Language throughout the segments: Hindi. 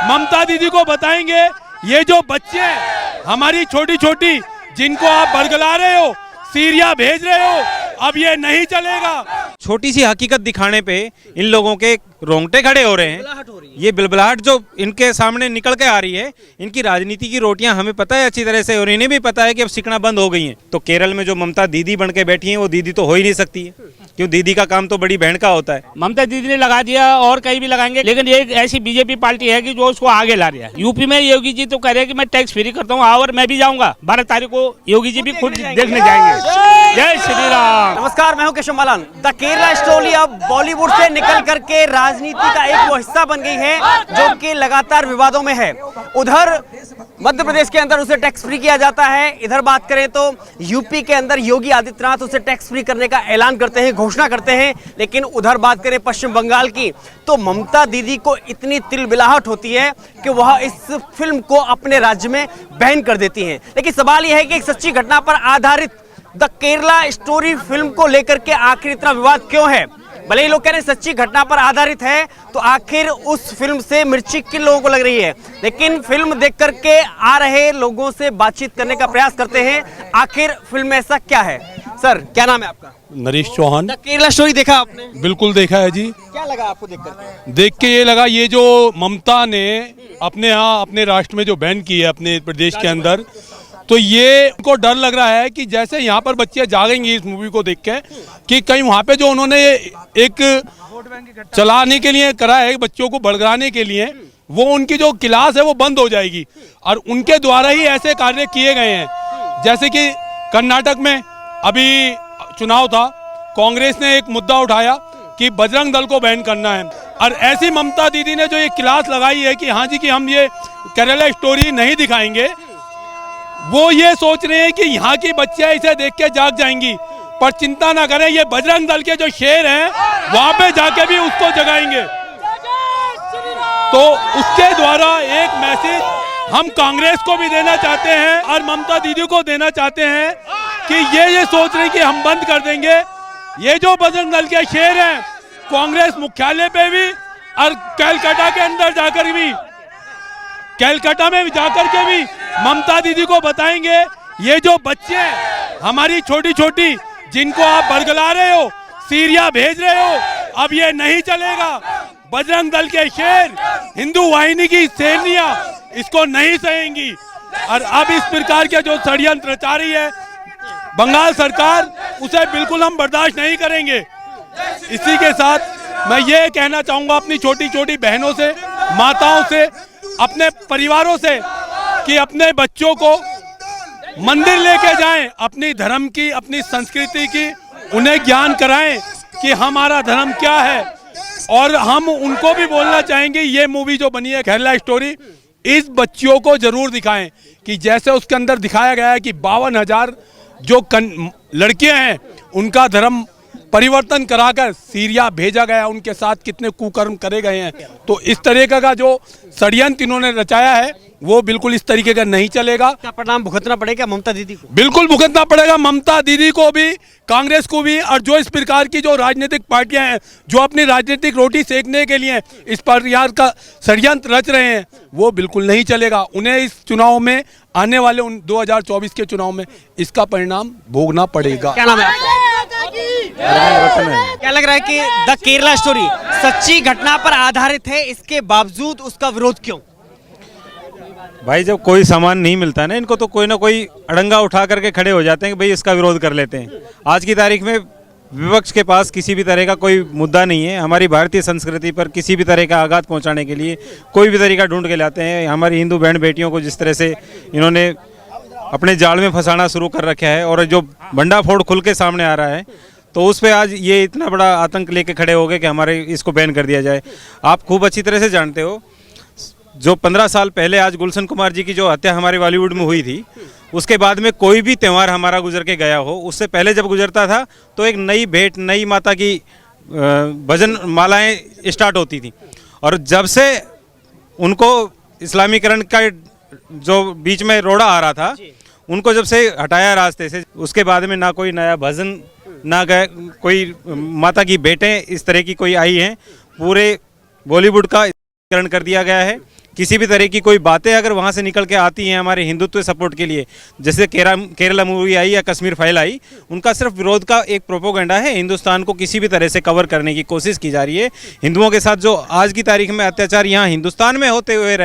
ममता दीदी को बताएंगे ये जो बच्चे हैं हमारी छोटी छोटी जिनको आप बरगला रहे हो, सीरिया भेज रहे हो, अब ये नहीं चलेगा। छोटी सी हकीकत दिखाने पे इन लोगों के रोंगटे खड़े हो रहे हैं। ये बिलबलाहट जो इनके सामने निकल के आ रही है, इनकी राजनीति की रोटियां हमें पता है अच्छी तरह से, और इन्हें भी पता है कि अब सिकना बंद हो गई हैं। तो केरल में जो ममता दीदी बन के बैठी हैं वो दीदी तो हो ही नहीं सकती है, क्यों दीदी का काम तो बड़ी बहन का होता है। ममता दीदी ने लगा दिया और कहीं भी लगाएंगे, लेकिन ये ऐसी बीजेपी पार्टी है कि जो उसको आगे ला रही है। यूपी में योगी जी तो कह रहे हैं कि मैं टैक्स फ्री करता हूँ, और मैं भी जाऊंगा 12 तारीख को, योगी जी भी खुद देखने जाएंगे। जय श्री राम। नमस्कार, मैं हूं Keshav Malan. The Kerala story अब बॉलीवुड से निकल करके राजनीति का एक वो हिस्सा बन गई है जो कि लगातार विवादों में है। उधर मध्य प्रदेश के अंदर उसे टैक्स फ्री किया जाता है, इधर बात करें तो यूपी के अंदर योगी आदित्यनाथ उसे टैक्स फ्री करने का ऐलान करते हैं, घोषणा करते हैं। लेकिन उधर बात करें पश्चिम बंगाल की, तो ममता दीदी को इतनी तिलबिलाहट होती है कि वह इस फिल्म को अपने राज्य में बैन कर देती हैं। लेकिन सवाल यह है कि एक सच्ची घटना पर आधारित द केरला स्टोरी फिल्म को लेकर के आखिर इतना विवाद क्यों है? भले ही लोग कह रहे हैं सच्ची घटना पर आधारित है, तो आखिर उस फिल्म से मिर्ची किन लोगों को लग रही है? लेकिन फिल्म देख करके आ रहे लोगों से बातचीत करने का प्रयास करते हैं, आखिर फिल्म में ऐसा क्या है। सर, क्या नाम है आपका? नरेश चौहान। द केरला स्टोरी देखा आपने? बिल्कुल देखा है जी। क्या लगा आपको देख करके? देख के ये लगा, ये जो ममता ने अपने यहाँ अपने राष्ट्र में जो बैन की है अपने प्रदेश के अंदर, तो ये उनको डर लग रहा है कि जैसे यहाँ पर बच्चे जागेंगे इस मूवी को देख के, कि कहीं वहाँ पे जो उन्होंने एक चलाने के लिए करा है बच्चों को भड़काने के लिए, वो उनकी जो क्लास है वो बंद हो जाएगी, और उनके द्वारा ही ऐसे कार्य किए गए हैं। जैसे कि कर्नाटक में अभी चुनाव था, कांग्रेस ने एक मुद्दा उठाया कि बजरंग दल को बैन करना है, और ऐसी ममता दीदी ने जो ये क्लास लगाई है कि हाँ जी कि हम ये केरला स्टोरी नहीं दिखाएंगे, वो ये सोच रहे हैं कि यहाँ की बच्चियां इसे देख के जाग जाएंगी। पर चिंता ना करें, ये बजरंग दल के जो शेर हैं वहां पे जाके भी उसको जगाएंगे। तो उसके द्वारा एक मैसेज हम कांग्रेस को भी देना चाहते हैं और ममता दीदी को देना चाहते हैं कि ये सोच रहे हैं कि हम बंद कर देंगे। ये जो बजरंग दल के शेर हैं, कांग्रेस मुख्यालय पे भी और कलकत्ता के अंदर जाकर भी, कलकत्ता में जाकर के भी ममता दीदी को बताएंगे ये जो बच्चे हैं हमारी छोटी छोटी जिनको आप बरगला रहे हो, सीरिया भेज रहे हो, अब ये नहीं चलेगा। बजरंग दल के शेर, हिंदू वाहिनी की सेनियां इसको नहीं सहेंगी, और अब इस प्रकार के जो षड्यंत्र रचा रही है बंगाल सरकार, उसे बिल्कुल हम बर्दाश्त नहीं करेंगे। इसी के साथ मैं ये कहना चाहूँगा अपनी छोटी छोटी बहनों से, माताओं से, अपने परिवारों से कि अपने बच्चों को मंदिर लेके जाएं, अपनी धर्म की, अपनी संस्कृति की उन्हें ज्ञान कराएं कि हमारा धर्म क्या है। और हम उनको भी बोलना चाहेंगे ये मूवी जो बनी है केरला स्टोरी, इस बच्चियों को जरूर दिखाएं कि जैसे उसके अंदर दिखाया गया है कि 52,000 जो लड़कियां हैं उनका धर्म परिवर्तन कराकर सीरिया भेजा गया, उनके साथ कितने कुकर्म करे गए हैं। तो इस तरीके का जो षड्यंत्र इन्होंने रचाया है वो बिल्कुल इस तरीके का नहीं चलेगा। क्या परिणाम भुगतना पड़ेगा ममता दीदी को? बिल्कुल भुगतना पड़ेगा, ममता दीदी को भी, कांग्रेस को भी, और जो इस प्रकार की जो राजनीतिक पार्टियां हैं जो अपनी राजनीतिक रोटी सेकने के लिए इस प्रकार का षड्यंत्र रच रहे हैं, वो बिल्कुल नहीं चलेगा। उन्हें इस चुनाव में, आने वाले 2024 के चुनाव में इसका परिणाम भोगना पड़ेगा। क्या नाम है आपका? क्या लग रहा है कि द केरला स्टोरी सच्ची घटना पर आधारित है, इसके बावजूद उसका विरोध क्यों? भाई जब कोई सामान नहीं मिलता है ना इनको, तो कोई ना कोई अड़ंगा उठा करके खड़े हो जाते हैं कि भाई इसका विरोध कर लेते हैं। आज की तारीख में विपक्ष के पास किसी भी तरह का कोई मुद्दा नहीं है। हमारी भारतीय संस्कृति पर किसी भी तरह का आघात पहुंचाने के लिए कोई भी तरीका ढूंढ के लाते हैं। हमारी हिंदू बहन बेटियों को जिस तरह से इन्होंने अपने जाल में फंसाना शुरू कर रखा है, और जो भंडाफोड़ खुल के सामने आ रहा है, तो उस पर आज ये इतना बड़ा आतंक लेके खड़े हो गए कि हमारे इसको बैन कर दिया जाए। आप खूब अच्छी तरह से जानते हो, जो 15 साल पहले आज गुलशन कुमार जी की जो हत्या हमारे बॉलीवुड में हुई थी, उसके बाद में कोई भी त्यौहार हमारा गुजर के गया हो, उससे पहले जब गुजरता था तो एक नई भेंट, नई माता की भजन मालाएं स्टार्ट होती थी। और जब से उनको इस्लामीकरण का जो बीच में रोड़ा आ रहा था, उनको जब से हटाया रास्ते से, उसके बाद में ना कोई नया भजन, ना गए कोई माता की भेंटें इस तरह की कोई आई हैं। पूरे बॉलीवुड का कर दिया गया है किसी भी तरह की कोई बातें अगर वहाँ से निकल के आती हैं हमारे हिंदुत्व सपोर्ट के लिए, जैसे केरला मूवी आई या कश्मीर फाइल आई, उनका सिर्फ विरोध का एक प्रोपोगंडा है। हिंदुस्तान को किसी भी तरह से कवर करने की कोशिश की जा रही है। हिंदुओं के साथ जो आज की तारीख में अत्याचार यहाँ हिंदुस्तान में होते हुए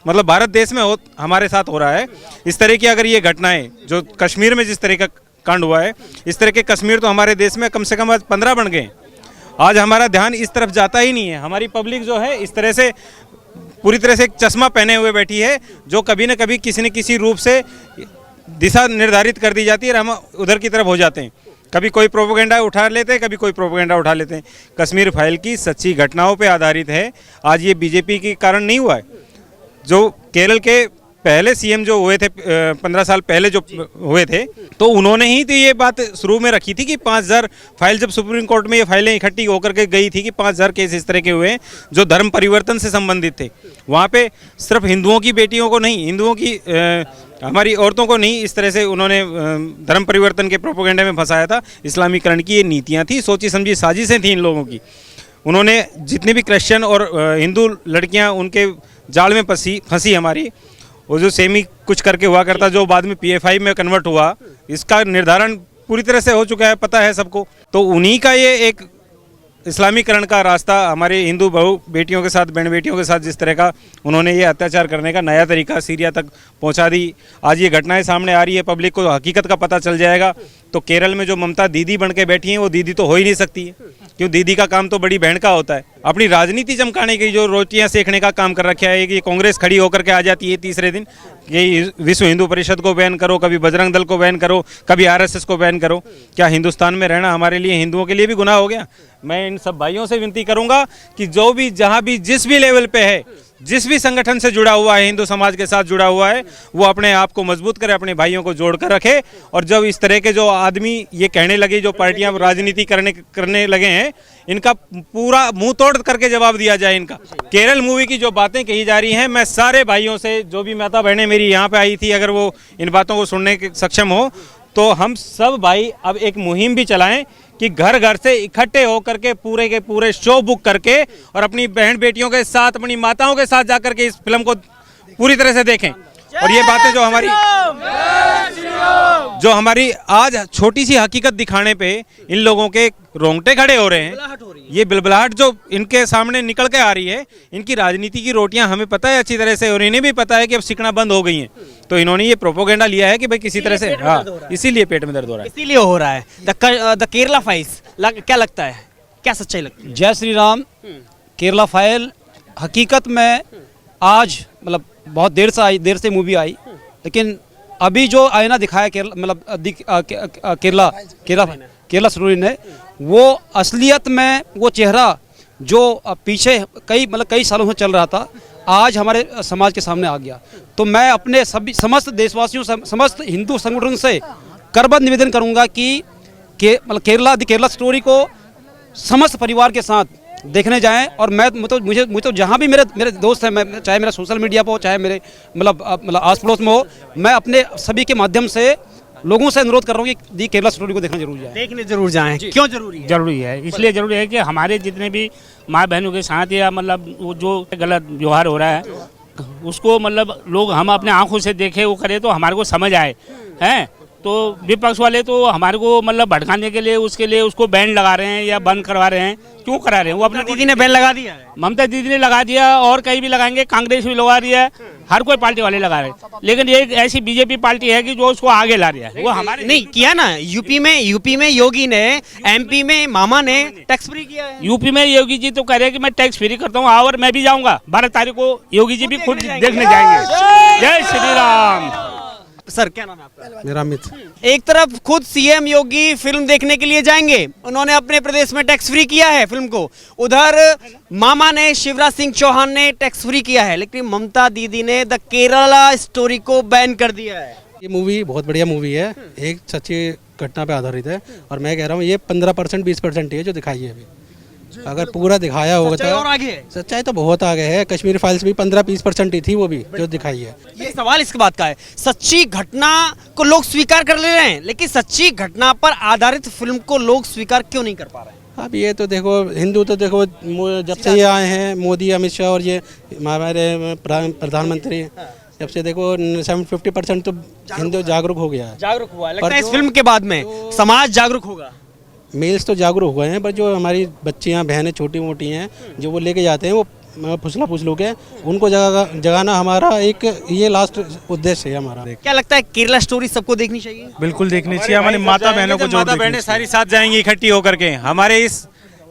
मतलब भारत देश में हमारे साथ हो रहा है, इस तरह की अगर ये घटनाएं जो कश्मीर में जिस तरह का कांड हुआ है, इस तरह के कश्मीर तो हमारे देश में कम से कम आज 15 बन गए। आज हमारा ध्यान इस तरफ जाता ही नहीं है। हमारी पब्लिक जो है इस तरह से पूरी तरह से एक चश्मा पहने हुए बैठी है, जो कभी न कभी किसी न किसी रूप से दिशा निर्धारित कर दी जाती है और हम उधर की तरफ हो जाते हैं। कभी कोई प्रोपेगेंडा उठा लेते हैं, कभी कोई प्रोपेगेंडा उठा लेते हैं। कश्मीर फाइल की सच्ची घटनाओं पे आधारित है। आज ये बीजेपी के कारण नहीं हुआ है। जो केरल के पहले सीएम जो हुए थे 15 साल पहले जो हुए थे, तो उन्होंने ही तो ये बात शुरू में रखी थी कि 5000 फाइल, जब सुप्रीम कोर्ट में ये फाइलें इकट्ठी होकर के गई थी कि 5000 केस इस तरह के हुए हैं जो धर्म परिवर्तन से संबंधित थे। वहाँ पे सिर्फ हिंदुओं की बेटियों को नहीं, हिंदुओं की हमारी औरतों को नहीं, इस तरह से उन्होंने धर्म परिवर्तन के प्रोपोगेंडे में फंसाया था। इस्लामीकरण की ये नीतियाँ थी, सोची समझी साजिशें थी इन लोगों की। उन्होंने जितनी भी क्रिश्चियन और हिंदू लड़कियाँ उनके जाल में फंसी हमारी, वो जो सेमी कुछ करके हुआ करता जो बाद में PFI में कन्वर्ट हुआ, इसका निर्धारण पूरी तरह से हो चुका है, पता है सबको। तो उन्हीं का ये एक इस्लामीकरण का रास्ता हमारे हिंदू बहू बेटियों के साथ, बहन बेटियों के साथ जिस तरह का उन्होंने ये अत्याचार करने का नया तरीका सीरिया तक पहुंचा दी। आज ये घटनाएं सामने आ रही है, पब्लिक को हकीकत का पता चल जाएगा। तो केरल में जो ममता दीदी बन के बैठी हैं, वो दीदी तो हो ही नहीं सकती है, क्यों? दीदी का काम तो बड़ी बहन का होता है। अपनी राजनीति चमकाने की जो रोटियां सेकने का काम कर रखा है कि कांग्रेस खड़ी होकर के आ जाती है तीसरे दिन कि विश्व हिंदू परिषद को बैन करो, कभी बजरंग दल को बैन करो, कभी RSS को बैन करो। क्या हिंदुस्तान में रहना हमारे लिए, हिंदुओं के लिए भी गुनाह हो गया? मैं इन सब भाइयों से विनती करूंगा कि जो भी जहां भी जिस भी लेवल पे है, जिस भी संगठन से जुड़ा हुआ है, हिंदू समाज के साथ जुड़ा हुआ है, वो अपने आप को मजबूत करे, अपने भाइयों को जोड़ कर रखे। और जब इस तरह के जो आदमी ये कहने लगे, जो पार्टियां राजनीति करने लगे हैं, इनका पूरा मुंह तोड़ करके जवाब दिया जाए इनका। केरल मूवी की जो बातें कही जा रही हैं, मैं सारे भाइयों से, जो भी माता बहनें मेरी यहाँ पे आई थी, अगर वो इन बातों को सुनने के सक्षम हो, तो हम सब भाई अब एक मुहिम भी चलाएं कि घर घर से इकट्ठे होकर के पूरे के पूरे शो बुक करके और अपनी बहन बेटियों के साथ, अपनी माताओं के साथ जाकर के इस फिल्म को पूरी तरह से देखें। और ये बातें जो हमारी आज छोटी सी हकीकत दिखाने पे इन लोगों के रोंगटे खड़े हो रहे हैं, ये बिलबिलाहट जो इनके सामने निकल के आ रही है, इनकी राजनीति की रोटियां हमें पता है अच्छी तरह से, और इन्हें भी पता है कि अब सिकना बंद हो गई हैं। तो इन्होंने ये प्रोपोगेंडा लिया है कि भाई किसी तरह से, हाँ, इसीलिए पेट में दर्द हो रहा है, इसीलिए हो रहा है। द केरला फाइल्स क्या लगता है, क्या सच्चाई लगती है? जय श्री राम। केरला फाइल हकीकत में आज मतलब बहुत देर से मूवी आई, लेकिन अभी जो आईना दिखाया केरला स्टोरी ने, वो असलियत में वो चेहरा जो पीछे कई सालों से चल रहा था, आज हमारे समाज के सामने आ गया। तो मैं अपने समस्त देशवासियों, समस्त हिंदू संगठन से करबद्ध निवेदन करूंगा कि केरला स्टोरी को समस्त परिवार के साथ देखने जाएं। और मुझे तो जहाँ भी मेरे दोस्त हैं, मैं चाहे मेरा सोशल मीडिया पर हो, चाहे मेरे मतलब आस पड़ोस में हो, मैं अपने सभी के माध्यम से लोगों से अनुरोध कर रहा हूँ कि दी केरला स्टोरी को देखना जरूर जाए, देखने जरूर जाएं। क्यों जरूरी है? जरूरी है, इसलिए जरूरी है कि हमारे जितने भी माँ बहनों के साथ या मतलब वो जो गलत व्यवहार हो रहा है, उसको मतलब लोग हम अपने आंखों से देखें, वो करें तो हमारे को समझ आए हैं। तो विपक्ष वाले तो हमारे को मतलब भड़काने के लिए उसको बैन लगा रहे हैं या बंद करवा रहे हैं। क्यों करा रहे हैं? वो अपने दीदी ने बैन लगा दिया है, ममता दीदी ने लगा दिया, और कई भी लगाएंगे, कांग्रेस भी लगा रही है, हर कोई पार्टी वाले लगा रहे हैं। लेकिन ये एक ऐसी बीजेपी पार्टी है कि जो उसको आगे ला रही है। वो हमारे नहीं किया ना, यूपी में योगी ने, MP में मामा ने टैक्स फ्री किया है। यूपी में योगी जी तो कह रहे हैं कि मैं टैक्स फ्री करता हूँ, और मैं भी जाऊंगा 12 तारीख को, योगी जी भी खुद देखने जाएंगे। जय श्री राम। सर क्या नाम है आपका? मेरा अमित। एक तरफ खुद CM योगी फिल्म देखने के लिए जाएंगे, उन्होंने अपने प्रदेश में टैक्स फ्री किया है फिल्म को, उधर मामा ने, शिवराज सिंह चौहान ने टैक्स फ्री किया है, लेकिन ममता दीदी ने द केरला स्टोरी को बैन कर दिया है। ये मूवी बहुत बढ़िया मूवी है, एक सच्ची घटना पे आधारित है, और मैं कह रहा हूँ ये 15% 20% ही है जो दिखाई है अभी। अगर पूरा दिखाया होगा तो और आगे है। सच्चाई तो बहुत आगे है। कश्मीर फाइल्स भी 15-20% ही थी, वो भी जो दिखाई है। ये सवाल इसके बात का है, सच्ची घटना को लोग स्वीकार कर ले रहे हैं, लेकिन सच्ची घटना पर आधारित फिल्म को लोग स्वीकार क्यों नहीं कर पा रहे हैं? अब ये तो देखो हिंदू तो देखो जब से ये आए हैं मोदी अमित शाह और ये हमारे प्रधानमंत्री, जब से देखो 50% तो हिंदू जागरूक हो गया है। जागरूक हुआ लगता पर है इस जो- फिल्म के बाद में समाज जागरूक होगा। मेल्स तो जागरूक हुए हैं, पर जो हमारी बच्चियां बहनें छोटी मोटी हैं जो वो लेके जाते हैं वो फुसलू के उनको जगाना हमारा एक ये लास्ट उद्देश्य है हमारा। क्या लगता है केरला स्टोरी सबको देखनी चाहिए? बिल्कुल देखनी चाहिए, हमारी माता बहनों को जोड़ माता देखनी बहनें सारी साथ जाएंगी इकट्ठी होकर के। हमारे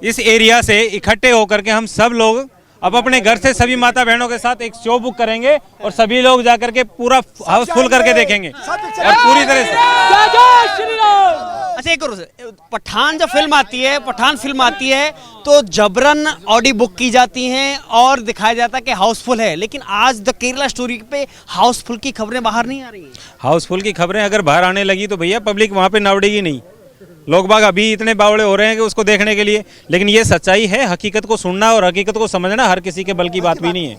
इस एरिया से इकट्ठे होकर के हम सब लोग अब अपने घर से सभी माता बहनों के साथ एक शो बुक करेंगे और सभी लोग जाकर के पूरा हाउस फुल करके देखेंगे और पूरी तरह से। अच्छा एक और पठान जब फिल्म आती है, पठान फिल्म आती है तो जबरन ऑडी बुक की जाती हैं और दिखाया जाता है कि हाउसफुल है, लेकिन आज द केरला स्टोरी पे हाउसफुल की खबरें बाहर नहीं आ रही हैं। हाउसफुल की खबरें अगर बाहर आने लगी तो भैया पब्लिक वहाँ पे नावड़ेगी नहीं। लोग बाग अभी इतने बावड़े हो रहे हैं कि उसको देखने के लिए, लेकिन ये सच्चाई है। हकीकत को सुनना और हकीकत को समझना हर किसी के बल की बात भी नहीं है।